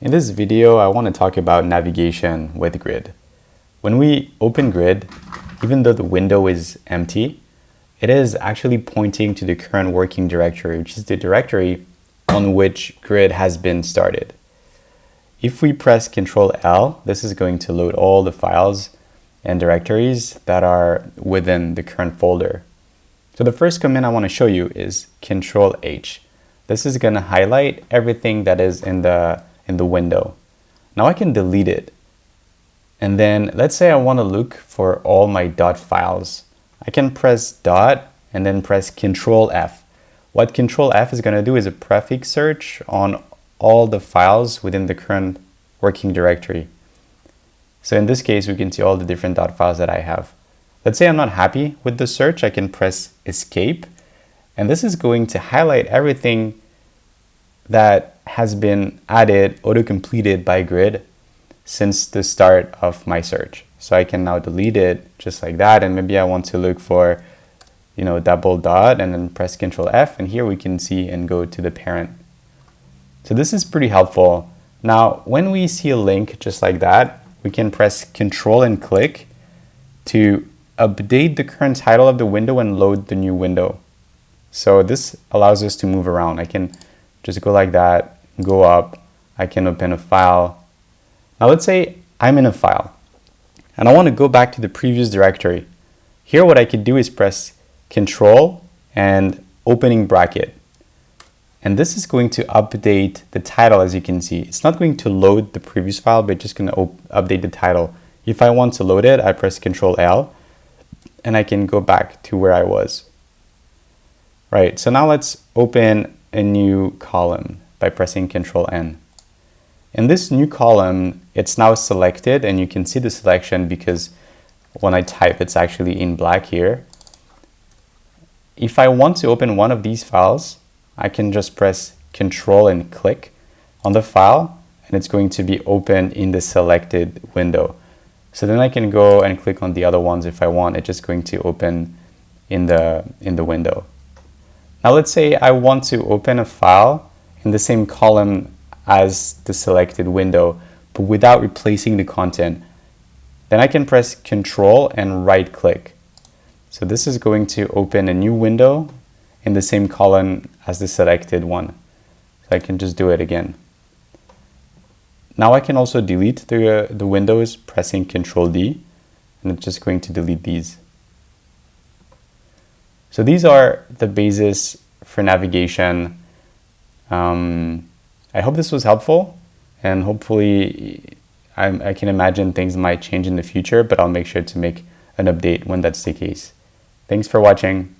In this video, I want to talk about navigation with Grid. When we open Grid, even though the window is empty, it is actually pointing to the current working directory, which is the directory on which Grid has been started. If we press Ctrl L, this is going to load all the files and directories that are within the current folder. So the first command I want to show you is Ctrl H. This is going to highlight everything that is in the window. Now I can delete it. And then let's say I want to look for all my dot files. I can press dot and then press Ctrl F. What Ctrl F is going to do is a prefix search on all the files within the current working directory. So in this case, we can see all the different dot files that I have. Let's say I'm not happy with the search, I can press Escape. And this is going to highlight everything that has been added, auto-completed by Grid since the start of my search. So I can now delete it just like that. And maybe I want to look for, double dot and then press Ctrl F. And here we can see and go to the parent. So this is pretty helpful. Now, when we see a link just like that, we can press Ctrl and click to update the current title of the window and load the new window. So this allows us to move around. I can just go like that, go up, I can open a file. Now let's say I'm in a file and I want to go back to the previous directory. Here what I could do is press Control and opening bracket. And this is going to update the title, as you can see. It's not going to load the previous file, but just going to update the title. If I want to load it, I press Control L and I can go back to where I was. Right, so now let's open a new column by pressing Ctrl N. In this new column, it's now selected and you can see the selection because when I type, it's actually in black here. If I want to open one of these files, I can just press Ctrl and click on the file and it's going to be open in the selected window. So then I can go and click on the other ones if I want. It's just going to open in the window. Now let's say I want to open a file in the same column as the selected window, but without replacing the content. Then I can press Ctrl and right click. So this is going to open a new window in the same column as the selected one. So I can just do it again. Now I can also delete the windows pressing Ctrl D, and it's just going to delete these. So these are the basis for navigation. I hope this was helpful, and hopefully I can imagine things might change in the future, but I'll make sure to make an update when that's the case. Thanks for watching.